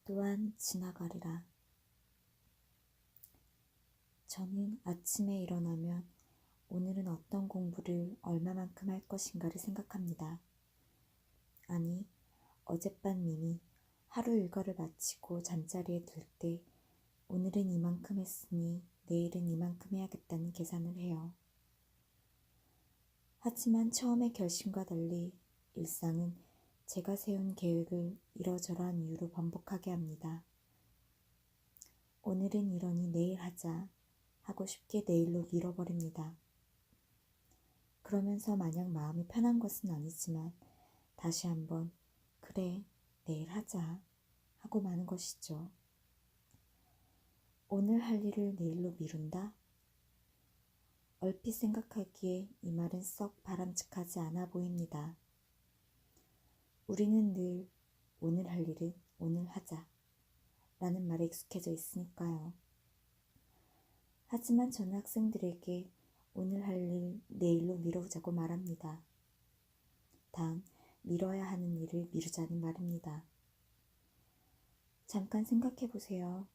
또한 지나가리라. 저는 아침에 일어나면 오늘은 어떤 공부를 얼마만큼 할 것인가를 생각합니다. 아니, 어젯밤 미미 하루 일과를 마치고 잠자리에 들 때 오늘은 이만큼 했으니 내일은 이만큼 해야겠다는 계산을 해요. 하지만 처음의 결심과 달리 일상은 제가 세운 계획을 이러저러한 이유로 번복하게 합니다. 오늘은 이러니 내일 하자 하고 쉽게 내일로 미뤄버립니다. 그러면서 마냥 마음이 편한 것은 아니지만 다시 한번 그래 내일 하자 하고 마는 것이죠. 오늘 할 일을 내일로 미룬다? 얼핏 생각하기에 이 말은 썩 바람직하지 않아 보입니다. 우리는 늘 오늘 할 일은 오늘 하자 라는 말에 익숙해져 있으니까요. 하지만 저는 학생들에게 오늘 할 일 내일로 미루자고 말합니다. 단 미뤄야 하는 일을 미루자는 말입니다. 잠깐 생각해 보세요.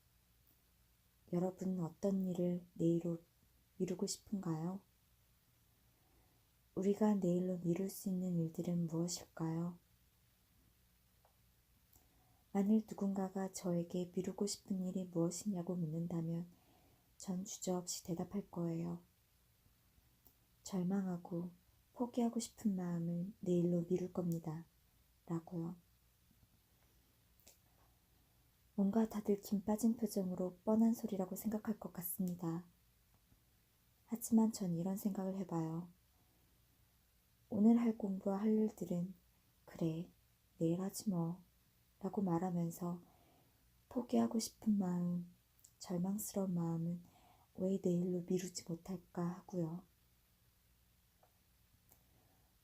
여러분은 어떤 일을 내일로 미루고 싶은가요? 우리가 내일로 미룰 수 있는 일들은 무엇일까요? 만일 누군가가 저에게 미루고 싶은 일이 무엇이냐고 묻는다면 전 주저없이 대답할 거예요. 절망하고 포기하고 싶은 마음을 내일로 미룰 겁니다. 라고요. 뭔가 다들 김 빠진 표정으로 뻔한 소리라고 생각할 것 같습니다. 하지만 전 이런 생각을 해봐요. 오늘 할 공부와 할 일들은 그래 내일 하지 뭐 라고 말하면서 포기하고 싶은 마음, 절망스러운 마음은 왜 내일로 미루지 못할까 하고요.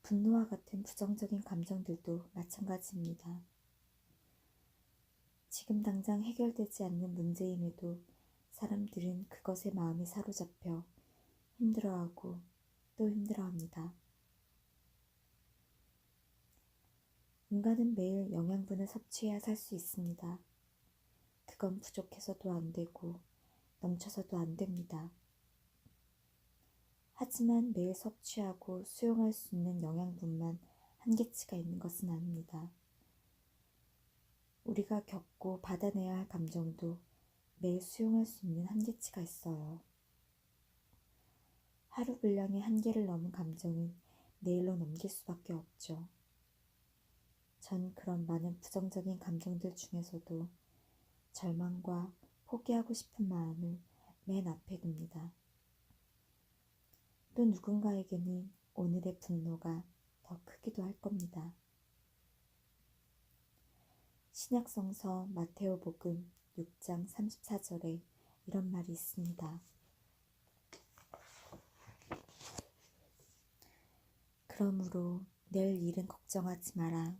분노와 같은 부정적인 감정들도 마찬가지입니다. 지금 당장 해결되지 않는 문제임에도 사람들은 그것에 마음이 사로잡혀 힘들어하고 또 힘들어합니다. 인간은 매일 영양분을 섭취해야 살 수 있습니다. 그건 부족해서도 안 되고 넘쳐서도 안 됩니다. 하지만 매일 섭취하고 수용할 수 있는 영양분만 한계치가 있는 것은 아닙니다. 우리가 겪고 받아내야 할 감정도 매일 수용할 수 있는 한계치가 있어요. 하루 분량의 한계를 넘은 감정은 내일로 넘길 수밖에 없죠. 전 그런 많은 부정적인 감정들 중에서도 절망과 포기하고 싶은 마음을 맨 앞에 둡니다. 또 누군가에게는 오늘의 분노가 더 크기도 할 겁니다. 신약성서 마테오복음 6장 34절에 이런 말이 있습니다. 그러므로 내일 일은 걱정하지 마라.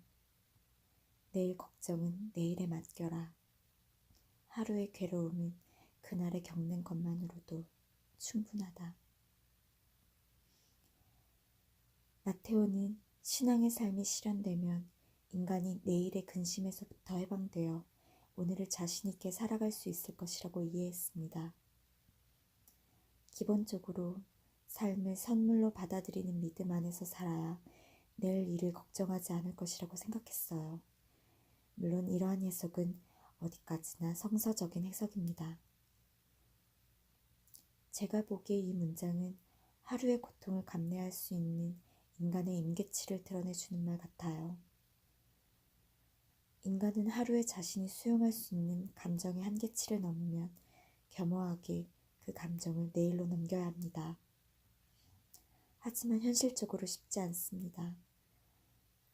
내일 걱정은 내일에 맡겨라. 하루의 괴로움은 그날에 겪는 것만으로도 충분하다. 마테오는 신앙의 삶이 실현되면 인간이 내일의 근심에서부터 해방되어 오늘을 자신 있게 살아갈 수 있을 것이라고 이해했습니다. 기본적으로 삶을 선물로 받아들이는 믿음 안에서 살아야 내일 일을 걱정하지 않을 것이라고 생각했어요. 물론 이러한 해석은 어디까지나 성서적인 해석입니다. 제가 보기에 이 문장은 하루의 고통을 감내할 수 있는 인간의 임계치를 드러내주는 말 같아요. 인간은 하루에 자신이 수용할 수 있는 감정의 한계치를 넘으면 겸허하게 그 감정을 내일로 넘겨야 합니다. 하지만 현실적으로 쉽지 않습니다.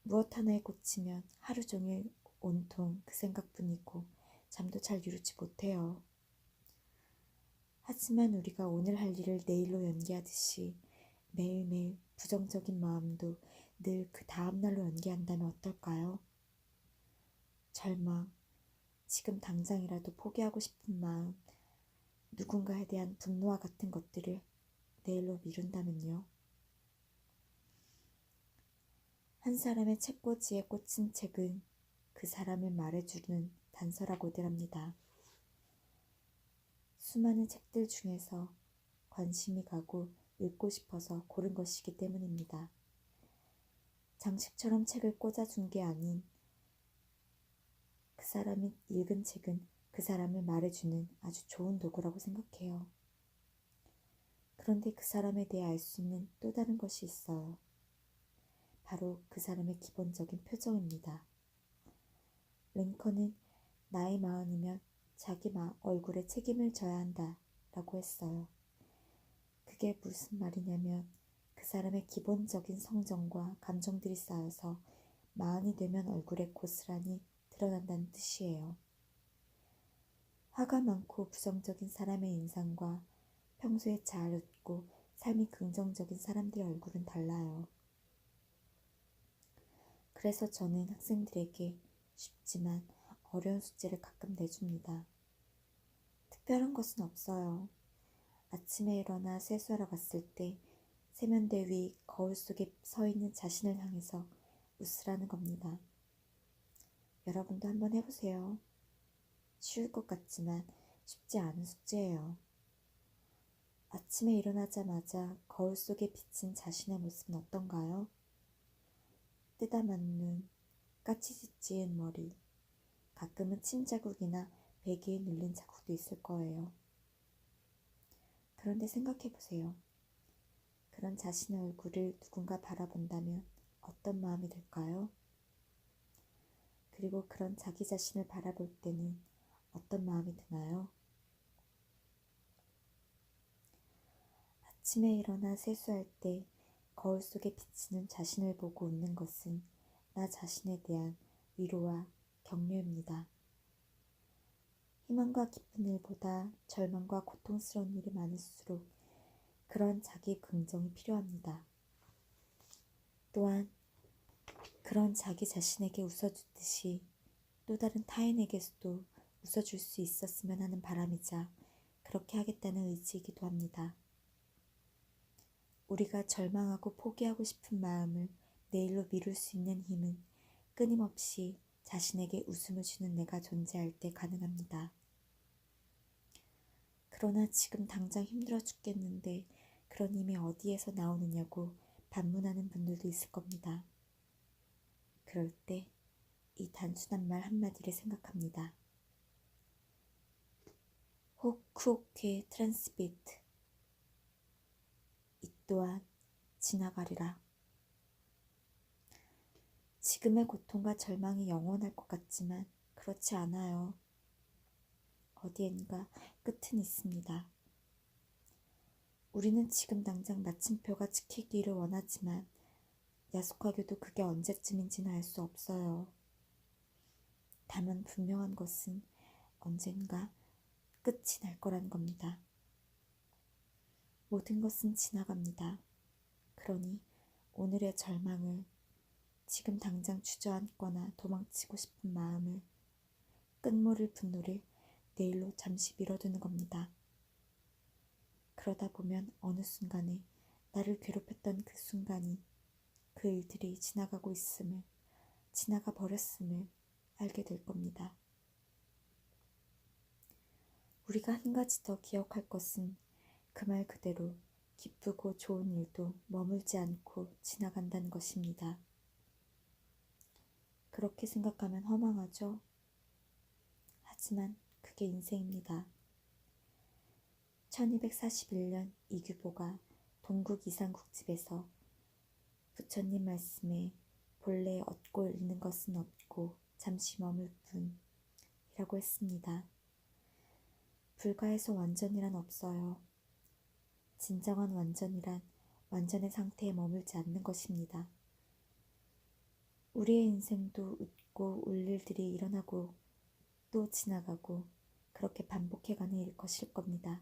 무엇 하나에 꽂히면 하루 종일 온통 그 생각뿐이고 잠도 잘 이루지 못해요. 하지만 우리가 오늘 할 일을 내일로 연기하듯이 매일매일 부정적인 마음도 늘 그 다음날로 연기한다면 어떨까요? 절망, 지금 당장이라도 포기하고 싶은 마음, 누군가에 대한 분노와 같은 것들을 내일로 미룬다면요. 한 사람의 책꽂이에 꽂힌 책은 그 사람을 말해주는 단서라고들 합니다. 수많은 책들 중에서 관심이 가고 읽고 싶어서 고른 것이기 때문입니다. 장식처럼 책을 꽂아준 게 아닌 그 사람이 읽은 책은 그 사람을 말해주는 아주 좋은 도구라고 생각해요. 그런데 그 사람에 대해 알 수 있는 또 다른 것이 있어요. 바로 그 사람의 기본적인 표정입니다. 링컨은 나이 40이면 자기 얼굴에 책임을 져야 한다 라고 했어요. 그게 무슨 말이냐면 그 사람의 기본적인 성정과 감정들이 쌓여서 40이 되면 얼굴에 고스란히 드러난다는 뜻이에요. 화가 많고 부정적인 사람의 인상과 평소에 잘 웃고 삶이 긍정적인 사람들의 얼굴은 달라요. 그래서 저는 학생들에게 쉽지만 어려운 숙제를 가끔 내줍니다. 특별한 것은 없어요. 아침에 일어나 세수하러 갔을 때 세면대 위 거울 속에 서 있는 자신을 향해서 웃으라는 겁니다. 여러분도 한번 해보세요. 쉬울 것 같지만 쉽지 않은 숙제예요. 아침에 일어나자마자 거울 속에 비친 자신의 모습은 어떤가요? 뜯어맞는 눈, 까치지 찌은 머리, 가끔은 침 자국이나 베개에 눌린 자국도 있을 거예요. 그런데 생각해보세요. 그런 자신의 얼굴을 누군가 바라본다면 어떤 마음이 들까요? 그리고 그런 자기 자신을 바라볼 때는 어떤 마음이 드나요? 아침에 일어나 세수할 때 거울 속에 비치는 자신을 보고 웃는 것은 나 자신에 대한 위로와 격려입니다. 희망과 기쁜 일보다 절망과 고통스러운 일이 많을수록 그런 자기 긍정이 필요합니다. 또한 그런 자기 자신에게 웃어주듯이 또 다른 타인에게서도 웃어줄 수 있었으면 하는 바람이자 그렇게 하겠다는 의지이기도 합니다. 우리가 절망하고 포기하고 싶은 마음을 내일로 미룰 수 있는 힘은 끊임없이 자신에게 웃음을 주는 내가 존재할 때 가능합니다. 그러나 지금 당장 힘들어 죽겠는데 그런 힘이 어디에서 나오느냐고 반문하는 분들도 있을 겁니다. 그럴 때 이 단순한 말 한마디를 생각합니다. 호쿠오케 트랜스비트. 이 또한 지나가리라. 지금의 고통과 절망이 영원할 것 같지만 그렇지 않아요. 어디엔가 끝은 있습니다. 우리는 지금 당장 마침표가 지키기를 원하지만 야속하게도 그게 언제쯤인지는 알 수 없어요. 다만 분명한 것은 언젠가 끝이 날 거라는 겁니다. 모든 것은 지나갑니다. 그러니 오늘의 절망을, 지금 당장 주저앉거나 도망치고 싶은 마음을, 끝모를 분노를 내일로 잠시 미뤄두는 겁니다. 그러다 보면 어느 순간에 나를 괴롭혔던 그 순간이, 그 일들이 지나가고 있음을, 지나가 버렸음을 알게 될 겁니다. 우리가 한 가지 더 기억할 것은 그 말 그대로 기쁘고 좋은 일도 머물지 않고 지나간다는 것입니다. 그렇게 생각하면 허망하죠? 하지만 그게 인생입니다. 1241년 이규보가 동국 이상국집에서 부처님 말씀에 본래 얻고 잃는 것은 없고 잠시 머물 뿐이라고 했습니다. 불가에서 완전이란 없어요. 진정한 완전이란 완전의 상태에 머물지 않는 것입니다. 우리의 인생도 웃고 울 일들이 일어나고 또 지나가고 그렇게 반복해가는 일 것일 겁니다.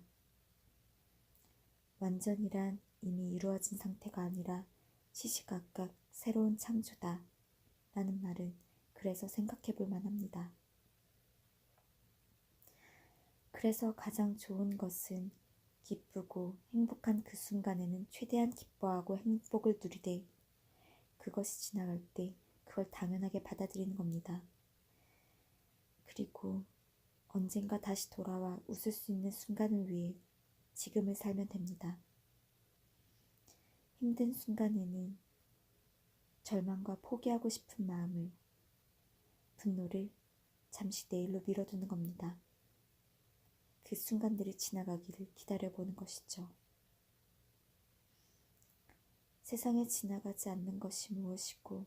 완전이란 이미 이루어진 상태가 아니라 시시각각 새로운 창조다 라는 말은 그래서 생각해 볼 만합니다. 그래서 가장 좋은 것은 기쁘고 행복한 그 순간에는 최대한 기뻐하고 행복을 누리되 그것이 지나갈 때 그걸 당연하게 받아들이는 겁니다. 그리고 언젠가 다시 돌아와 웃을 수 있는 순간을 위해 지금을 살면 됩니다. 힘든 순간에는 절망과 포기하고 싶은 마음을, 분노를 잠시 내일로 미뤄두는 겁니다. 그 순간들이 지나가기를 기다려보는 것이죠. 세상에 지나가지 않는 것이 무엇이고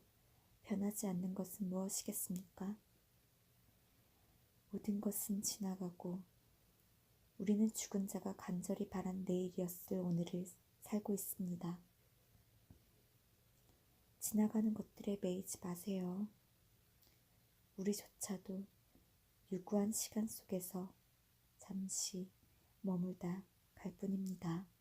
변하지 않는 것은 무엇이겠습니까? 모든 것은 지나가고 우리는 죽은 자가 간절히 바란 내일이었을 오늘을 살고 있습니다. 지나가는 것들에 매이지 마세요. 우리조차도 유구한 시간 속에서 잠시 머물다 갈 뿐입니다.